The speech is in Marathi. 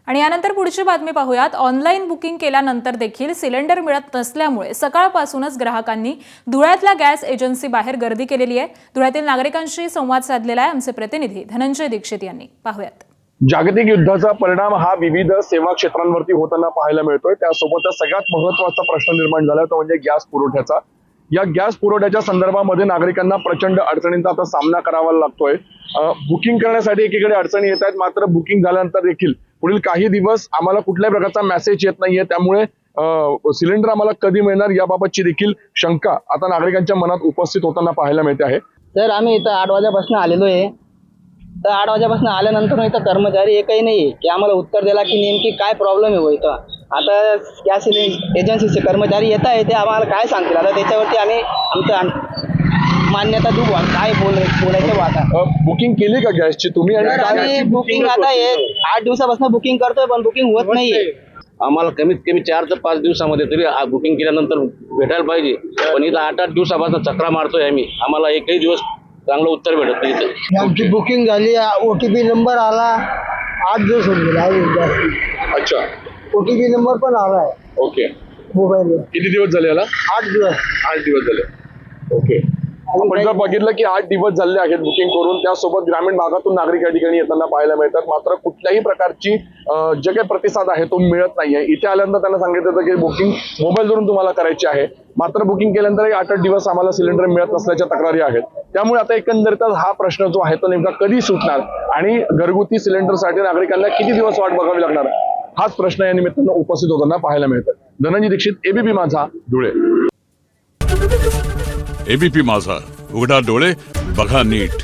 आणि यानंतर पुढची बातमी पाहूयात। ऑनलाईन बुकिंग केल्यानंतर देखील सिलेंडर मिळत नसल्यामुळे सकाळपासूनच ग्राहकांनी धुळ्यातल्या गॅस एजन्सी बाहेर गर्दी केलेली आहे। धुळ्यातील नागरिकांशी संवाद साधलेला आहे आमचे प्रतिनिधी धनंजय दीक्षित यांनी। पाहूयात। जागतिक युद्धाचा परिणाम हा विविध सेवा क्षेत्रांवरती होताना पाहायला मिळतोय। त्यासोबतच सगळ्यात महत्त्वाचा प्रश्न निर्माण झाला तो म्हणजे गॅस पुरवठ्याचा। या गॅस पुरवठ्याच्या संदर्भामध्ये नागरिकांना प्रचंड अडचणींचा आता सामना करावा लागतोय। बुकिंग करण्यासाठी एकीकडे अडचणी येत आहेत, मात्र बुकिंग झाल्यानंतर देखील पुढील काही दिवस आम्हाला कुठल्याही प्रकारचा मेसेज येत नाहीये। त्यामुळे सिलेंडर आम्हाला कधी मिळणार याबाबतची देखील शंका आता नागरिकांच्या मनात उपस्थित होताना पाहायला मिळते आहे। तर आम्ही इथं 8 वाजेपासून आलेलो आहे। तर 8 वाजेपासून आल्यानंतर इथं कर्मचारी एकही नाही की आम्हाला उत्तर द्यायला की नेमकी काय प्रॉब्लेम आहे इथं। आता गॅस एजन्सीचे कर्मचारी येत आहे, ते आम्हाला काय सांगतील आता त्याच्यावरती आम्ही आमचं मान्यता देऊ। काय बोलायचं आता बुकिंग केली का गॅसची तुम्ही? आणि आम्ही बुकिंग आता 8 दिवसापासून बुकिंग करतोय पण बुकिंग होत नाहीये। आम्हाला कमीत कमी 4 ते 5 दिवसामध्ये तरी बुकिंग केल्यानंतर भेटायला पाहिजे, पण इथं 8 दिवसापासून चक्रा मारतोय आम्ही, आम्हाला एकही दिवस चांगलं उत्तर भेटत नाही इथं। आमची बुकिंग झाली, OTP नंबर आला, 8 दिवस होऊन गेले। अच्छा, OTP नंबर पण आलाय ओके। मोबाईलवर। किती दिवस झाले याला? 8 दिवस। 8 दिवस झाले, ओके। आपण जर बघितलं की 8 दिवस झाले आहेत बुकिंग करून, त्यासोबत ग्रामीण भागातून नागरिक या ठिकाणी येताना पाहायला मिळतात, मात्र कुठल्याही प्रकारची जे काही प्रतिसाद आहे तो मिळत नाहीये। इथे आल्यानंतर त्यांना सांगितलं होतं की बुकिंग मोबाईलवरून तुम्हाला करायची आहे, मात्र बुकिंग केल्यानंतर 8 दिवस आम्हाला सिलेंडर मिळत नसल्याच्या तक्रारी आहेत। त्यामुळे आता एकंदरीतच हा प्रश्न जो आहे तो नेमका कधी सुटणार आणि घरगुती सिलेंडरसाठी नागरिकांना किती दिवस वाट बघावी लागणार, हाच प्रश्न या निमित्तानं उपस्थित होताना पाहायला मिळतात। धनंजय दीक्षित, ABP माझा, धुळे। ABP माझा, उघडा डोळे बघा नीट।